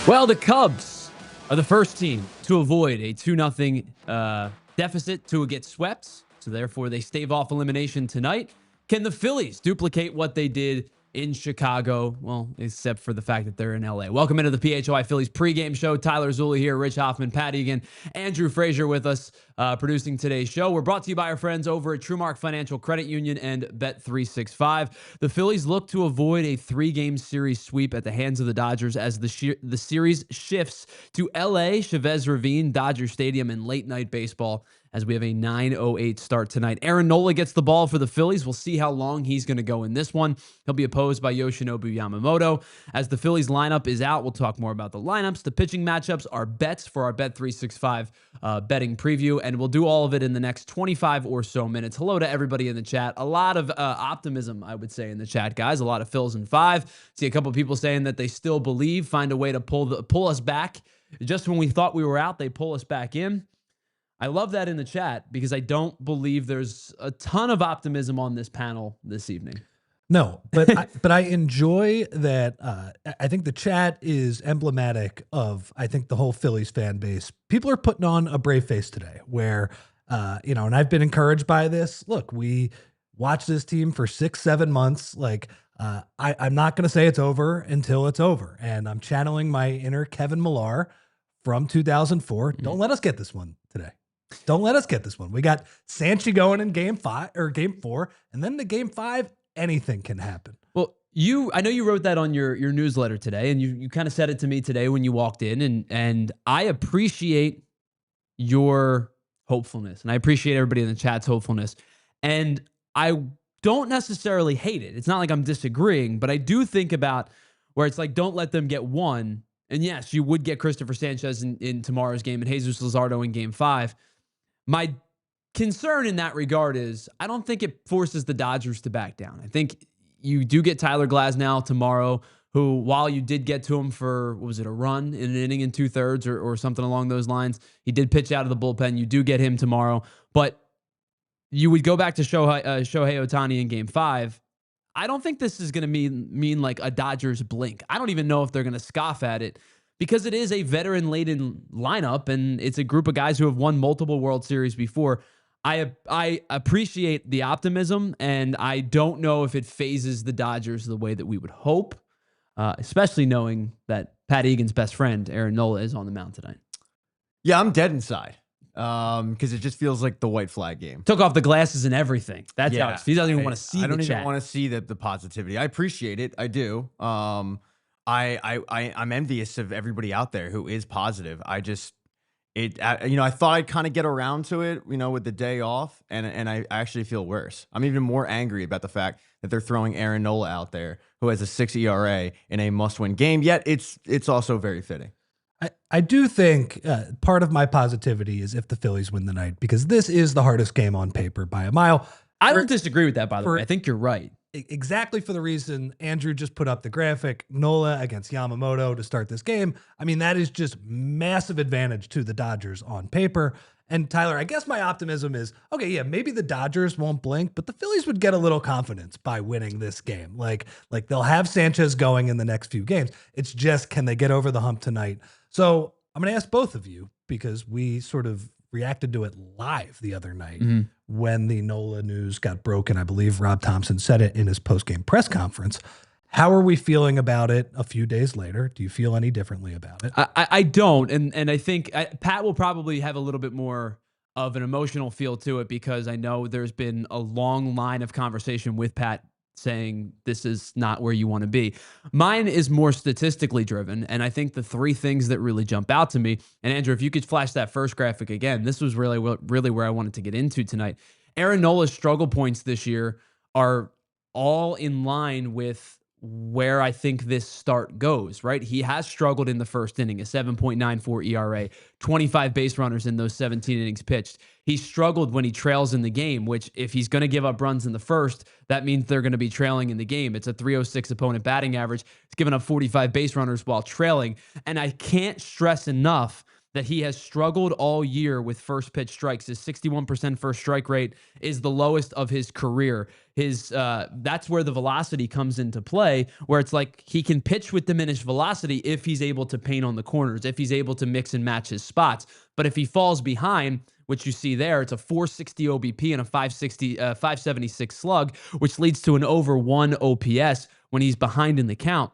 Well, the Cubs are the first team to avoid a 2-0 deficit to get swept, so therefore they stave off elimination tonight. Can the Phillies duplicate what they did in Chicago? Well, except for the fact that they're in LA. Welcome into the PHLY Phillies Pregame Show. Tyler Zulli here, Rich Hoffman, Pat Egan, Andrew Frazier with us producing today's show. We're brought to you by our friends over at TrueMark Financial Credit Union and Bet365. The Phillies look to avoid a 3-game series sweep at the hands of the Dodgers as the series shifts to LA, Chavez Ravine, Dodger Stadium, and late night baseball as we have a 9:08 start tonight. Aaron Nola gets the ball for the Phillies. We'll see how long he's going to go in this one. He'll be opposed by Yoshinobu Yamamoto. As the Phillies lineup is out, we'll talk more about the lineups, the pitching matchups, our bets for our Bet365 betting preview, and we'll do all of it in the next 25 or so minutes. Hello to everybody in the chat. A lot of optimism, I would say, in the chat, guys. A lot of Phils in 5. See a couple of people saying that they still believe, find a way to pull us back. Just when we thought we were out, they pull us back in. I love that in the chat because I don't believe there's a ton of optimism on this panel this evening. No, but I enjoy that. I think the chat is emblematic of, I think, the whole Phillies fan base. People are putting on a brave face today where, and I've been encouraged by this. Look, we watched this team for 6-7 months. I'm not going to say it's over until it's over. And I'm channeling my inner Kevin Millar from 2004. Don't let us get this one today. Don't let us get this one. We got Sanchi going in game 4, and then the game 5, anything can happen. Well, I know you wrote that on your newsletter today, and you kind of said it to me today when you walked in, and I appreciate your hopefulness, and I appreciate everybody in the chat's hopefulness, and I don't necessarily hate it. It's not like I'm disagreeing, but I do think about where it's like, don't let them get one, and yes, you would get Christopher Sanchez in tomorrow's game and Jesus Luzardo in game 5. My concern in that regard is I don't think it forces the Dodgers to back down. I think you do get Tyler Glasnow tomorrow, who, while you did get to him for, what was it, a run in an inning and 2/3 or something along those lines, he did pitch out of the bullpen. You do get him tomorrow. But you would go back to Shohei Ohtani in game 5. I don't think this is going to mean like a Dodgers blink. I don't even know if they're going to scoff at it, because it is a veteran-laden lineup, and it's a group of guys who have won multiple World Series before. I appreciate the optimism, and I don't know if it phases the Dodgers the way that we would hope, especially knowing that Pat Egan's best friend, Aaron Nola, is on the mound tonight. Yeah, I'm dead inside because it just feels like the white flag game. Took off the glasses and everything. That's how he doesn't even want to see the chat. I don't even want to see the positivity. I appreciate it. I do. I'm envious of everybody out there who is positive. I thought I'd kind of get around to it, with the day off, and I actually feel worse. I'm even more angry about the fact that they're throwing Aaron Nola out there, who has a 6 ERA in a must-win game. Yet it's also very fitting. I do think part of my positivity is if the Phillies win the night, because this is the hardest game on paper by a mile. I don't disagree with that, by the way. I think you're right. Exactly for the reason Andrew just put up the graphic, Nola against Yamamoto to start this game. I mean, that is just massive advantage to the Dodgers on paper. And Tyler, I guess my optimism is, okay, yeah, maybe the Dodgers won't blink, but the Phillies would get a little confidence by winning this game. Like they'll have Sanchez going in the next few games. It's just, can they get over the hump tonight? So I'm going to ask both of you, because we sort of reacted to it live the other night when the Nola news got broken. I believe Rob Thompson said it in his post-game press conference. How are we feeling about it a few days later? Do you feel any differently about it? I don't. And I think Pat will probably have a little bit more of an emotional feel to it, because I know there's been a long line of conversation with Pat saying this is not where you want to be. Mine is more statistically driven, and I think the 3 things that really jump out to me, and Andrew, if you could flash that first graphic again, this was really where I wanted to get into tonight. Aaron Nola's struggle points this year are all in line with where I think this start goes, right? He has struggled in the first inning, a 7.94 ERA, 25 base runners in those 17 innings pitched. He struggled when he trails in the game, which if he's going to give up runs in the first, that means they're going to be trailing in the game. It's a 306 opponent batting average. He's given up 45 base runners while trailing. And I can't stress enough that he has struggled all year with first pitch strikes. His 61% first strike rate is the lowest of his career. That's where the velocity comes into play, where it's like he can pitch with diminished velocity if he's able to paint on the corners, if he's able to mix and match his spots. But if he falls behind, which you see there, it's a 460 OBP and a 576 slug, which leads to an over 1 OPS when he's behind in the count.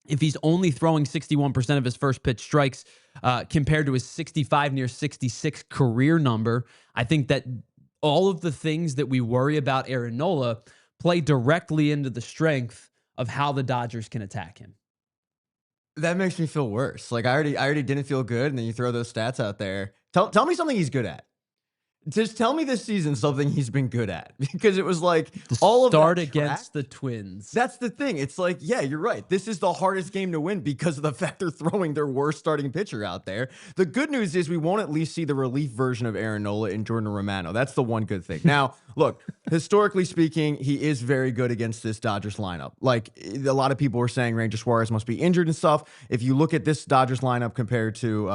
If he's only throwing 61% of his first pitch strikes compared to his 65, near 66 career number, I think that all of the things that we worry about Aaron Nola play directly into the strength of how the Dodgers can attack him. That makes me feel worse. Like I already didn't feel good, and then you throw those stats out there. Tell me something he's good at. Just tell me this season something he's been good at, because it was like all of that start against the Twins. That's the thing. It's like, yeah, you're right. This is the hardest game to win because of the fact they're throwing their worst starting pitcher out there. The good news is we won't at least see the relief version of Aaron Nola in Jordan Romano. That's the one good thing. Now, look, historically speaking, he is very good against this Dodgers lineup. Like a lot of people were saying Ranger Suarez must be injured and stuff. If you look at this Dodgers lineup compared to,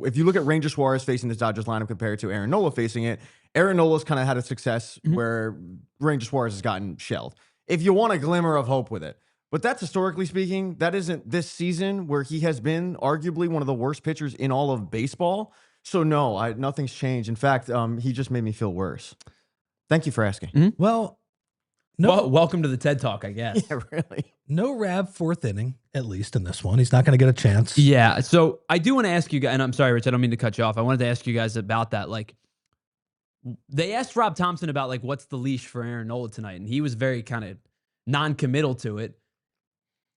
if you look at Ranger Suarez facing this Dodgers lineup compared to Aaron Nola facing it, Aaron Nola's kind of had a success where Ranger Suarez has gotten shelled. If you want a glimmer of hope with it. But that's historically speaking, that isn't this season where he has been arguably one of the worst pitchers in all of baseball. So no, nothing's changed. In fact, he just made me feel worse. Thank you for asking. Well, welcome to the TED Talk, I guess. Yeah, really. No Rav fourth inning, at least in this one. He's not going to get a chance. Yeah, so I do want to ask you guys, and I'm sorry, Rich, I don't mean to cut you off. I wanted to ask you guys about that. Like, they asked Rob Thompson about like what's the leash for Aaron Nola tonight, and he was very kind of non-committal to it.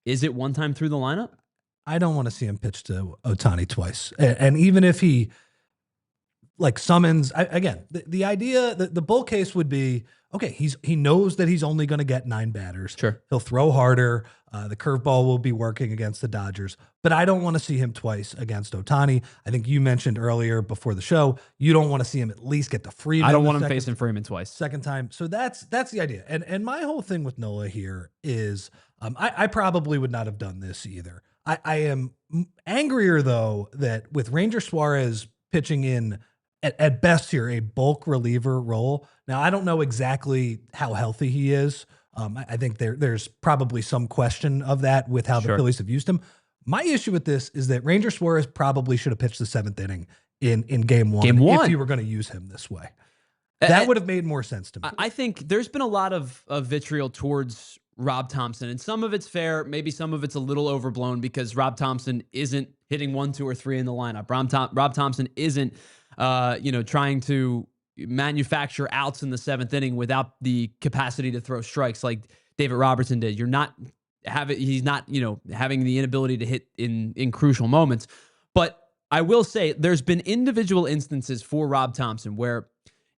Is it one time through the lineup? I don't want to see him pitch to Ohtani twice. And even if he like summons, again, the idea, the bull case would be, okay, he knows that he's only going to get 9 batters. Sure. He'll throw harder. The curveball will be working against the Dodgers, but I don't want to see him twice against Ohtani. I think you mentioned earlier before the show, you don't want to see him at least get the Freeman. I don't want him facing Freeman twice. Second time. So that's the idea. And my whole thing with Nola here is I probably would not have done this either. I am angrier though that with Ranger Suarez pitching in at best here a bulk reliever role. Now I don't know exactly how healthy he is. I think there's probably some question of that with how the Phillies have used him. My issue with this is that Ranger Suarez probably should have pitched the 7th inning in game one if you were going to use him this way. That would have made more sense to me. I think there's been a lot of vitriol towards Rob Thompson, and some of it's fair. Maybe some of it's a little overblown because Rob Thompson isn't hitting 1, 2, or 3 in the lineup. Rob Thompson isn't, trying to manufacture outs in the 7th inning without the capacity to throw strikes like David Robertson did. He's not, having the inability to hit in crucial moments. But I will say there's been individual instances for Rob Thompson where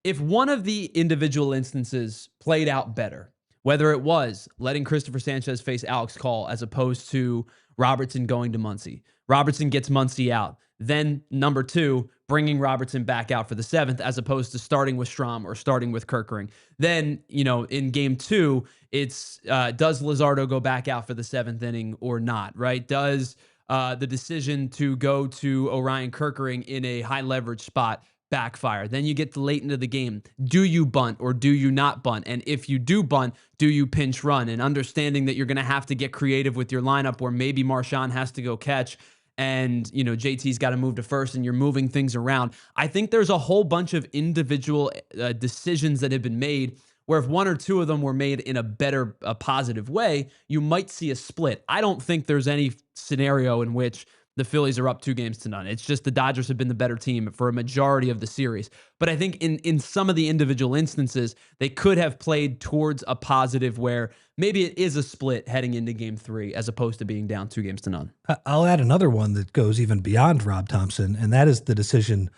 if one of the individual instances played out better, whether it was letting Christopher Sanchez face Alex Call as opposed to Robertson going to Muncy, Robertson gets Muncy out. Then number 2, bringing Robertson back out for the 7th, as opposed to starting with Strahm or starting with Kerkering. Then, in game 2, it's does Luzardo go back out for the 7th inning or not, right? Does the decision to go to Orion Kerkering in a high leverage spot backfire? Then you get to late into the game. Do you bunt or do you not bunt? And if you do bunt, do you pinch run? And understanding that you're going to have to get creative with your lineup where maybe Marchand has to go catch and, JT's got to move to first and you're moving things around. I think there's a whole bunch of individual decisions that have been made where if 1 or 2 of them were made in a positive way, you might see a split. I don't think there's any scenario in which the Phillies are up 2-0. It's just the Dodgers have been the better team for a majority of the series. But I think in some of the individual instances, they could have played towards a positive where maybe it is a split heading into game 3 as opposed to being down 2-0. I'll add another one that goes even beyond Rob Thompson, and that is the decision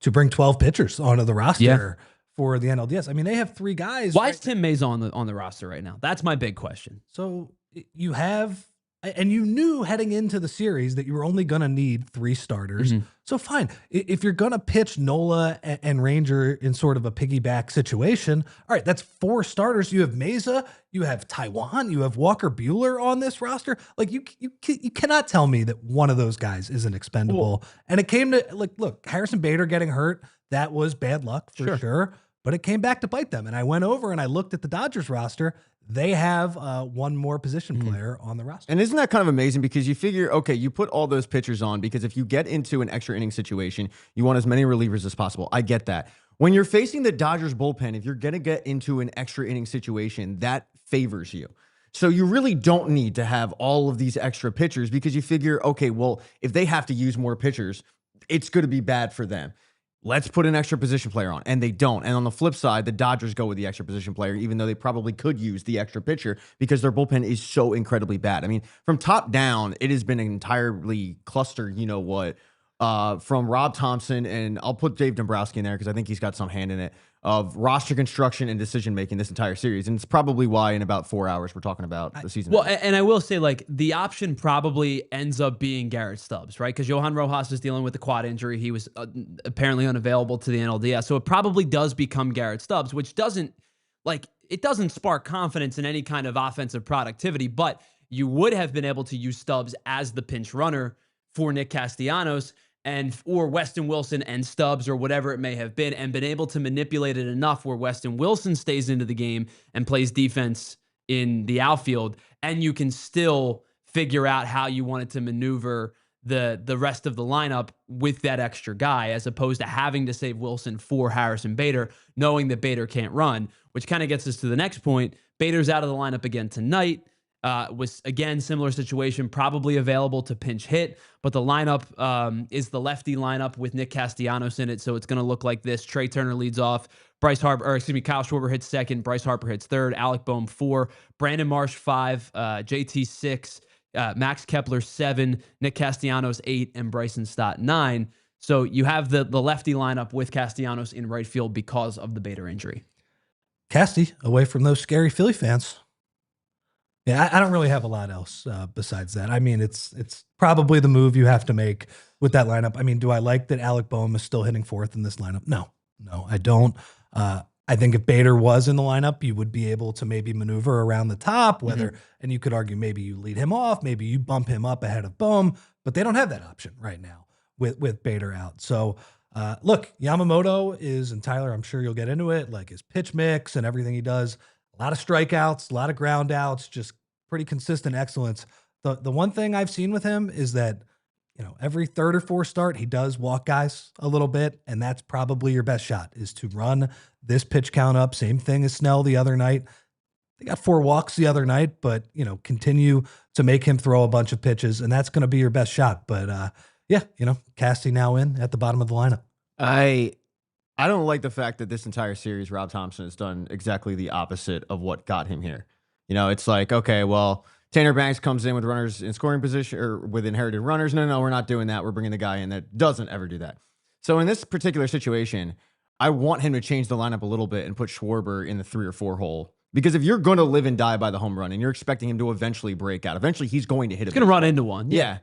to bring 12 pitchers onto the roster for the NLDS. I mean, they have 3 guys. Why is Tim Mayza on the roster right now? That's my big question. So you have And you knew heading into the series that you were only going to need 3 starters. So fine. If you're going to pitch Nola and Ranger in sort of a piggyback situation, all right, that's 4 starters. You have Meza, you have Taiwan, you have Walker Buehler on this roster. Like you cannot tell me that one of those guys isn't expendable. And it came to look, Harrison Bader getting hurt. That was bad luck for sure. But it came back to bite them. And I went over and I looked at the Dodgers roster. They have one more position player on the roster. And isn't that kind of amazing? Because you figure, okay, you put all those pitchers on because if you get into an extra inning situation, you want as many relievers as possible. I get that. When you're facing the Dodgers bullpen, if you're going to get into an extra inning situation, that favors you. So you really don't need to have all of these extra pitchers because you figure, okay, well, if they have to use more pitchers, it's going to be bad for them. Let's put an extra position player on. And they don't. And on the flip side, the Dodgers go with the extra position player, even though they probably could use the extra pitcher because their bullpen is so incredibly bad. I mean, from top down, it has been an entirely cluster, you know what, from Rob Thompson, and I'll put Dave Dombrowski in there because I think he's got some hand in it, of roster construction and decision-making this entire series. And it's probably why in about 4 hours we're talking about the season. Well, and I will say, like, the option probably ends up being Garrett Stubbs, right? Because Johan Rojas is dealing with the quad injury. He was apparently unavailable to the NLDS. So it probably does become Garrett Stubbs, which doesn't, like, it doesn't spark confidence in any kind of offensive productivity, but you would have been able to use Stubbs as the pinch runner for Nick Castellanos or Weston Wilson and Stubbs or whatever it may have been, and been able to manipulate it enough where Weston Wilson stays into the game and plays defense in the outfield, and you can still figure out how you wanted to maneuver the rest of the lineup with that extra guy, as opposed to having to save Wilson for Harrison Bader, knowing that Bader can't run, which kind of gets us to the next point. Bader's out of the lineup again tonight. Was, again, similar situation, probably available to pinch hit, but the lineup is the lefty lineup with Nick Castellanos in it, so it's going to look like this. Trey Turner leads off. Kyle Schwarber hits second. Bryce Harper hits third. Alec Boehm 4. Brandon Marsh 5. JT 6. Max Kepler 7. Nick Castellanos 8. And Bryson Stott 9. So you have the lefty lineup with Castellanos in right field because of the Bader injury. Casty, away from those scary Philly fans. Yeah, I don't really have a lot else besides that. I mean, it's probably the move you have to make with that lineup. I mean, do I like that Alec Boehm is still hitting fourth in this lineup? No, I don't. I think if Bader was in the lineup, you would be able to maybe maneuver around the top, and you could argue maybe you lead him off, maybe you bump him up ahead of Boehm, but they don't have that option right now with Bader out. So look, Yamamoto is, and Tyler, I'm sure you'll get into it, like his pitch mix and everything he does. A lot of strikeouts, a lot of ground outs, just pretty consistent excellence. The one thing I've seen with him is that, you know, every third or fourth start, he does walk guys a little bit, and that's probably your best shot, is to run this pitch count up. Same thing as Snell the other night. They got 4 walks the other night, but, you know, continue to make him throw a bunch of pitches, and that's going to be your best shot. But, yeah, you know, Casty now in at the bottom of the lineup. I don't like the fact that this entire series, Rob Thompson has done exactly the opposite of what got him here. You know, it's like, okay, well, Tanner Banks comes in with runners in scoring position or with inherited runners. No, we're not doing that. We're bringing the guy in that doesn't ever do that. So in this particular situation, I want him to change the lineup a little bit and put Schwarber in the 3 or 4 hole. Because if you're going to live and die by the home run and you're expecting him to eventually break out, eventually he's going to hit it. He's going to run into one. Yeah.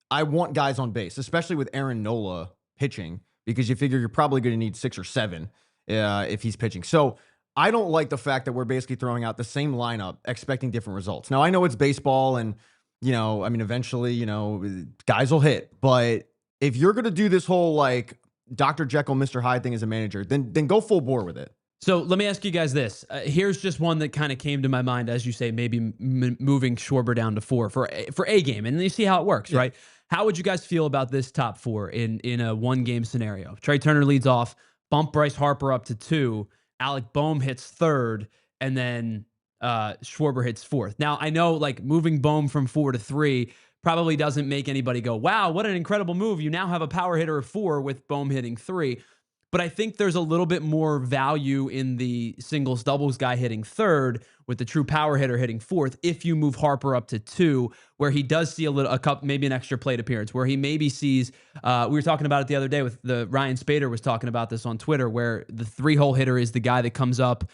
I want guys on base, especially with Aaron Nola pitching, because you figure you're probably going to need 6 or 7 if he's pitching. So I don't like the fact that we're basically throwing out the same lineup, expecting different results. Now, I know it's baseball and, you know, I mean, eventually, you know, guys will hit. But if you're going to do this whole, like, Dr. Jekyll, Mr. Hyde thing as a manager, then go full bore with it. So let me ask you guys this. Here's just one that kind of came to my mind, as you say, maybe moving Schwarber down to 4 for a game. And then you see how it works, right? How would you guys feel about this top 4 in a one-game scenario? Trey Turner leads off, bump Bryce Harper up to 2, Alec Boehm hits 3rd, and then Schwarber hits 4th. Now, I know, like, moving Boehm from 4 to 3 probably doesn't make anybody go, wow, what an incredible move. You now have a power hitter of 4 with Boehm hitting 3. But I think there's a little bit more value in the singles doubles guy hitting 3rd with the true power hitter hitting 4th if you move Harper up to 2, where he does see maybe an extra plate appearance, where he maybe sees, we were talking about it the other day with Ryan Spader was talking about this on Twitter, where the 3-hole hitter is the guy that comes up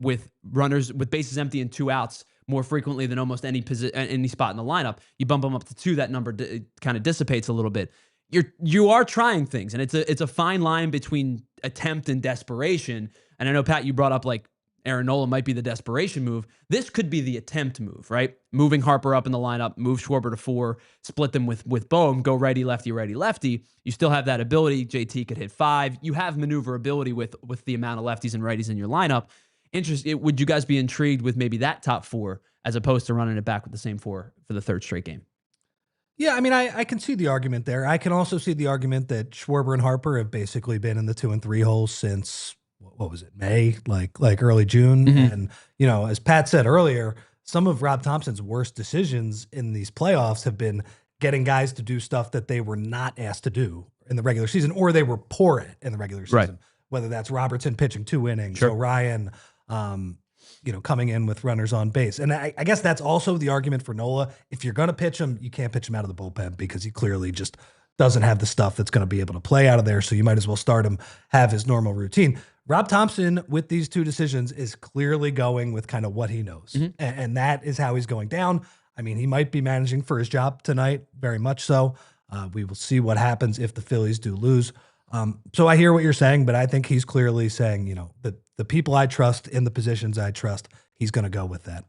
with bases empty and 2 outs, more frequently than almost any spot in the lineup. You bump him up to 2, that number kind of dissipates a little bit. You are trying things, and it's a fine line between attempt and desperation. And I know, Pat, you brought up like Aaron Nola might be the desperation move. This could be the attempt move, right? Moving Harper up in the lineup, move Schwarber to 4, split them with Bohm, go righty, lefty. You still have that ability. JT could hit 5. You have maneuverability with the amount of lefties and righties in your lineup. Would you guys be intrigued with maybe that top 4 as opposed to running it back with the same 4 for the 3rd straight game? Yeah, I mean, I can see the argument there. I can also see the argument that Schwarber and Harper have basically been in the 2 and 3 holes since, what was it, May, like early June. Mm-hmm. And, as Pat said earlier, some of Rob Thompson's worst decisions in these playoffs have been getting guys to do stuff that they were not asked to do in the regular season, or they were poor at in the regular season. Right. Whether that's Robertson pitching 2 innings, sure. or Ryan, coming in with runners on base. And I guess that's also the argument for Nola. If you're going to pitch him, you can't pitch him out of the bullpen because he clearly just doesn't have the stuff that's going to be able to play out of there. So you might as well start him, have his normal routine. Rob Thompson, with these 2 decisions, is clearly going with kind of what he knows. Mm-hmm. And that is how he's going down. I mean, he might be managing for his job tonight, very much so. We will see what happens if the Phillies do lose. So I hear what you're saying, but I think he's clearly saying, that the people I trust in the positions I trust, he's going to go with that.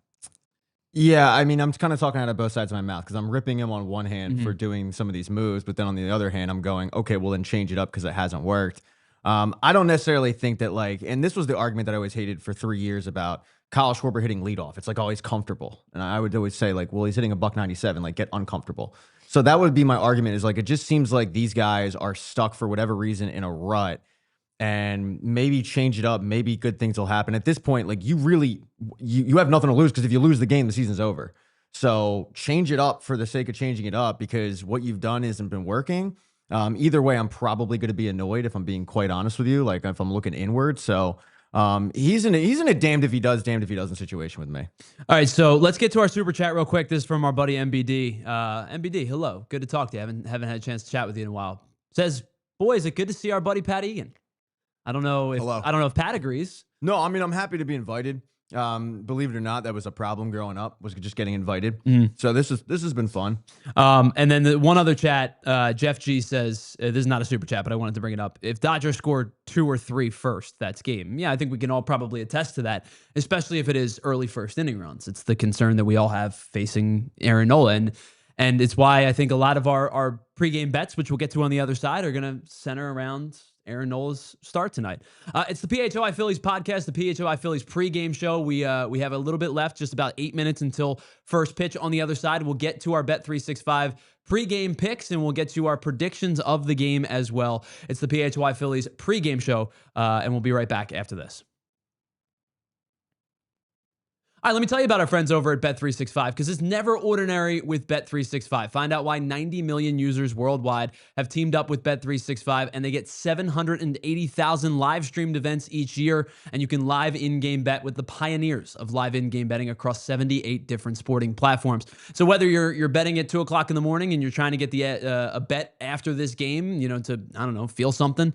Yeah, I mean, I'm kind of talking out of both sides of my mouth because I'm ripping him on one hand for doing some of these moves, but then on the other hand, I'm going, okay, well then change it up because it hasn't worked. I don't necessarily think that and this was the argument that I always hated for 3 years about Kyle Schwarber hitting leadoff. It's like, oh, he's comfortable. And I would always say well, he's hitting a $197, get uncomfortable. So that would be my argument is it just seems like these guys are stuck for whatever reason in a rut, and maybe change it up. Maybe good things will happen. At this point, you have nothing to lose because if you lose the game, the season's over. So change it up for the sake of changing it up because what you've done hasn't been working. Either way, I'm probably going to be annoyed if I'm being quite honest with you, if I'm looking inward. So he's in a damned if he does, damned if he doesn't situation with me. All right, so let's get to our super chat real quick. This is from our buddy MBD. MBD, hello. Good to talk to you. Haven't had a chance to chat with you in a while. Says, boys, it's good to see our buddy Pat Egan. I don't know if Pat agrees. No, I mean, I'm happy to be invited. Believe it or not, that was a problem growing up, was just getting invited. So this has been fun. And then the one other chat, Jeff G says, this is not a super chat, but I wanted to bring it up. If Dodgers scored 2 or 3 first, that's game. Yeah, I think we can all probably attest to that, especially if it is early first inning runs. It's the concern that we all have facing Aaron Nola. And it's why I think a lot of our pregame bets, which we'll get to on the other side, are going to center around Aaron Nola's start tonight. It's the PHLY Phillies podcast, the PHLY Phillies pregame show. We have a little bit left, just about 8 minutes until first pitch. On the other side, we'll get to our Bet365 pregame picks, and we'll get to our predictions of the game as well. It's the PHLY Phillies pregame show, and we'll be right back after this. All right, let me tell you about our friends over at Bet365 because it's never ordinary with Bet365. Find out why 90 million users worldwide have teamed up with Bet365 and they get 780,000 live streamed events each year. And you can live in-game bet with the pioneers of live in-game betting across 78 different sporting platforms. So whether you're betting at 2 o'clock in the morning and you're trying to get a bet after this game, to, feel something,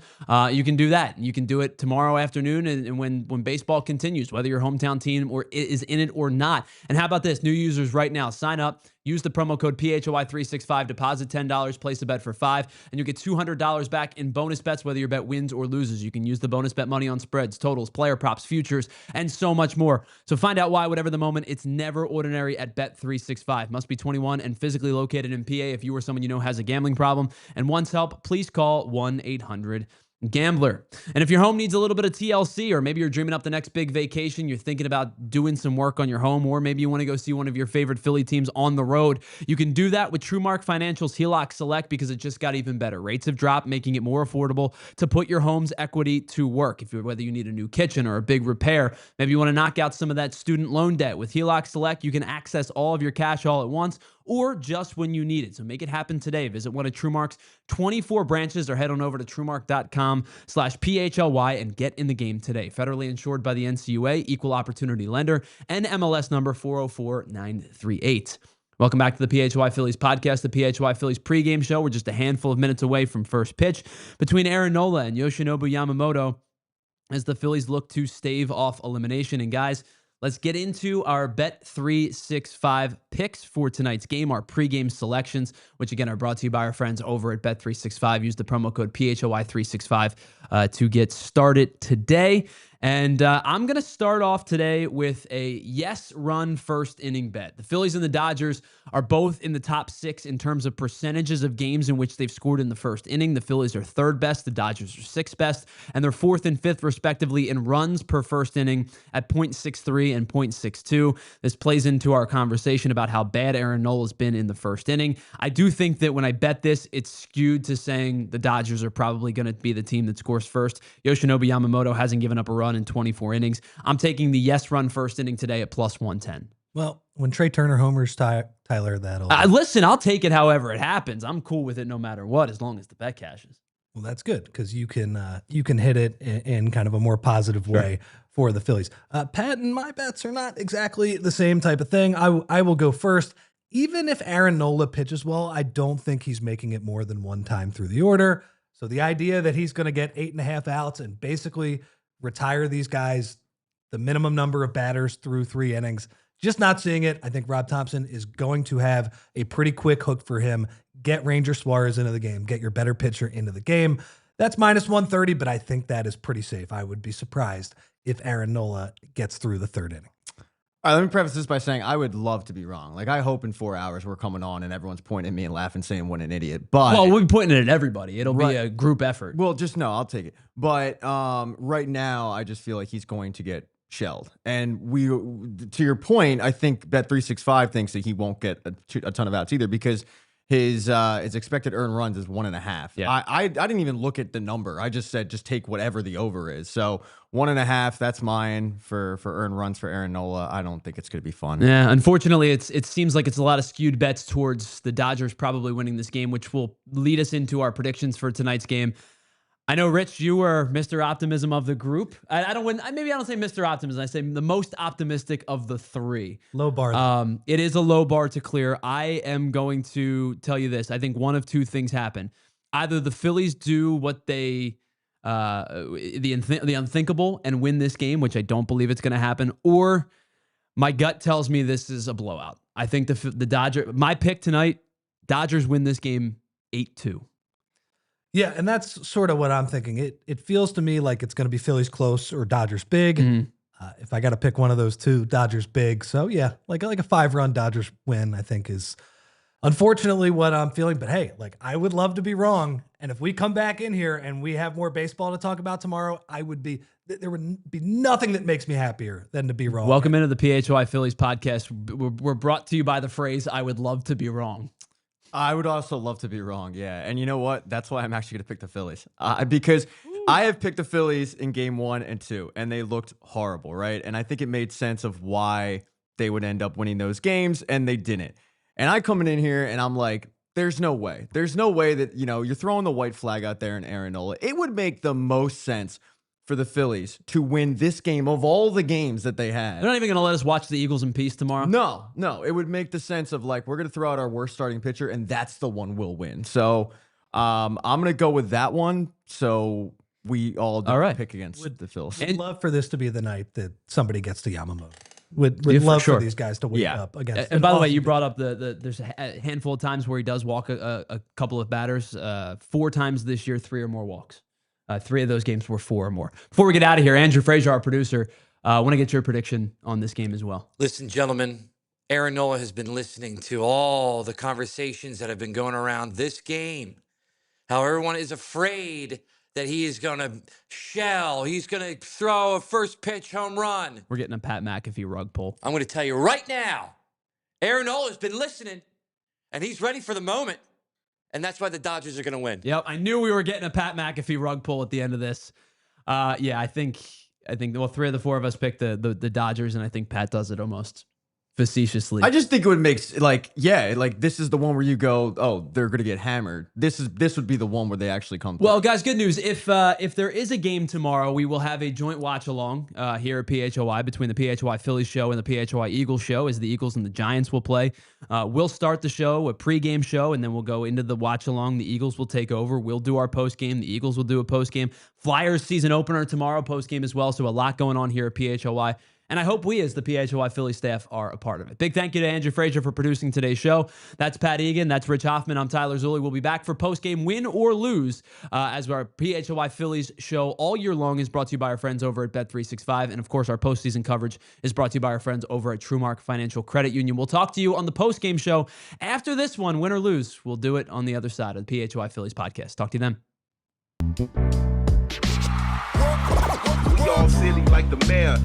you can do that. You can do it tomorrow afternoon and when baseball continues, whether your hometown team is in it or not. And how about this? New users right now, sign up, use the promo code PHLY365, deposit $10, place a bet for $5, and you get $200 back in bonus bets, whether your bet wins or loses. You can use the bonus bet money on spreads, totals, player props, futures, and so much more. So find out why, whatever the moment, it's never ordinary at Bet365. Must be 21 and physically located in PA. If you or someone you know has a gambling problem and wants help, please call 1-800-GAMBLER. And if your home needs a little bit of TLC, or maybe you're dreaming up the next big vacation, you're thinking about doing some work on your home, or maybe you want to go see one of your favorite Philly teams on the road, you can do that with TrueMark Financial's HELOC Select because it just got even better. Rates have dropped, making it more affordable to put your home's equity to work. Whether you need a new kitchen or a big repair, maybe you want to knock out some of that student loan debt. With HELOC Select, you can access all of your cash all at once or just when you need it. So make it happen today. Visit one of TrueMark's 24 branches or head on over to TrueMark.com/PHLY and get in the game today. Federally insured by the NCUA, equal opportunity lender, and MLS number 404938. Welcome back to the PHLY Phillies podcast, the PHLY Phillies pregame show. We're just a handful of minutes away from first pitch between Aaron Nola and Yoshinobu Yamamoto as the Phillies look to stave off elimination. And guys, let's get into our Bet365 picks for tonight's game, our pregame selections, which again are brought to you by our friends over at Bet365. Use the promo code PHLY365 to get started today. And I'm going to start off today with a yes-run first inning bet. The Phillies and the Dodgers are both in the top 6 in terms of percentages of games in which they've scored in the first inning. The Phillies are 3rd best, the Dodgers are 6th best, and they're 4th and 5th respectively in runs per first inning at 0.63 and 0.62. This plays into our conversation about how bad Aaron Nola has been in the first inning. I do think that when I bet this, it's skewed to saying the Dodgers are probably going to be the team that scores first. Yoshinobu Yamamoto hasn't given up a run in 24 innings. I'm taking the yes run first inning today at plus 110. Well, when Trey Turner homers, Tyler, that'll... Listen, I'll take it however it happens. I'm cool with it no matter what, as long as the bet cashes. Well, that's good because you can hit it in kind of a more positive way for the Phillies. Pat and my bets are not exactly the same type of thing. I will go first. Even if Aaron Nola pitches well, I don't think he's making it more than one time through the order. So the idea that he's going to get 8.5 outs and basically retire these guys, the minimum number of batters through 3 innings, just not seeing it. I think Rob Thompson is going to have a pretty quick hook for him. Get Ranger Suarez into the game. Get your better pitcher into the game. That's minus 130, but I think that is pretty safe. I would be surprised if Aaron Nola gets through the 3rd inning. All right, let me preface this by saying I would love to be wrong. Like, I hope in 4 hours we're coming on and everyone's pointing at me and laughing, saying what an idiot. But well, we'll be pointing it at everybody. It'll be a group effort. Well, just no, I'll take it. But right now, I just feel like he's going to get shelled. And to your point, I think Bet365 thinks that he won't get a ton of outs either because his expected earned runs is 1.5. Yeah. I didn't even look at the number. I just said just take whatever the over is. So 1.5, that's mine for earned runs for Aaron Nola. I don't think it's going to be fun. Yeah, unfortunately, it seems like it's a lot of skewed bets towards the Dodgers probably winning this game, which will lead us into our predictions for tonight's game. I know, Rich, you were Mr. Optimism of the group. Maybe I don't say Mr. Optimism. I say the most optimistic of the 3. Low bar. It is a low bar to clear. I am going to tell you this. I think one of 2 things happen. Either the Phillies do what the unthinkable and win this game, which I don't believe it's going to happen, or my gut tells me this is a blowout. I think the Dodgers, my pick tonight, Dodgers win this game 8-2. Yeah, and that's sort of what I'm thinking. It feels to me like it's going to be Phillies close or Dodgers big. Mm-hmm. If I got to pick one of those 2, Dodgers big. So yeah, like a 5-run Dodgers win, I think is unfortunately what I'm feeling. But hey, like I would love to be wrong. And if we come back in here and we have more baseball to talk about tomorrow, there would be nothing that makes me happier than to be wrong. Welcome into the PHLY Phillies podcast. We're brought to you by the phrase, I would love to be wrong. I would also love to be wrong, yeah. And you know what? That's why I'm actually going to pick the Phillies. Because I have picked the Phillies in game 1 and 2, and they looked horrible, right? And I think it made sense of why they would end up winning those games, and they didn't. And I coming in here, and I'm like, there's no way. There's no way that, you're throwing the white flag out there in Aaron Nola. It would make the most sense for the Phillies to win this game of all the games that they had. They're not even going to let us watch the Eagles in peace tomorrow? No. It would make the sense of like, we're going to throw out our worst starting pitcher, and that's the one we'll win. So I'm going to go with that one. So we all pick against the Phillies. Would love for this to be the night that somebody gets to Yamamoto. Would love for these guys to wake up against. And by the way, you brought up there's a handful of times where he does walk a couple of batters. 4 times this year, 3 or more walks. 3 of those games were 4 or more. Before we get out of here, Andrew Frazier, our producer, I want to get your prediction on this game as well. Listen, gentlemen, Aaron Nola has been listening to all the conversations that have been going around this game. How everyone is afraid that he is going to shell. He's going to throw a first pitch home run. We're getting a Pat McAfee rug pull. I'm going to tell you right now, Aaron Nola has been listening, and he's ready for the moment. And that's why the Dodgers are going to win. Yep, I knew we were getting a Pat McAfee rug pull at the end of this. I think 3 of the 4 of us picked the Dodgers, and I think Pat does it almost facetiously. I just think it would make this is the one where you go, oh, they're going to get hammered. This would be the one where they actually come through. Well, guys, good news. If there is a game tomorrow, we will have a joint watch along here at PHLY between the PHLY Phillies show and the PHLY Eagles show, as the Eagles and the Giants will play. We'll start the show, a pregame show, and then we'll go into the watch along. The Eagles will take over. We'll do our postgame. The Eagles will do a postgame. Flyers season opener tomorrow, postgame as well. So a lot going on here at PHLY. And I hope we, as the PHLY Philly staff, are a part of it. Big thank you to Andrew Frazier for producing today's show. That's Pat Egan. That's Rich Hoffman. I'm Tyler Zulli. We'll be back for post-game win or lose as our PHLY Phillies show all year long is brought to you by our friends over at Bet365. And, of course, our postseason coverage is brought to you by our friends over at TrueMark Financial Credit Union. We'll talk to you on the post-game show after this one, win or lose. We'll do it on the other side of the PHLY Phillies podcast. Talk to you then. We all silly like the mayor.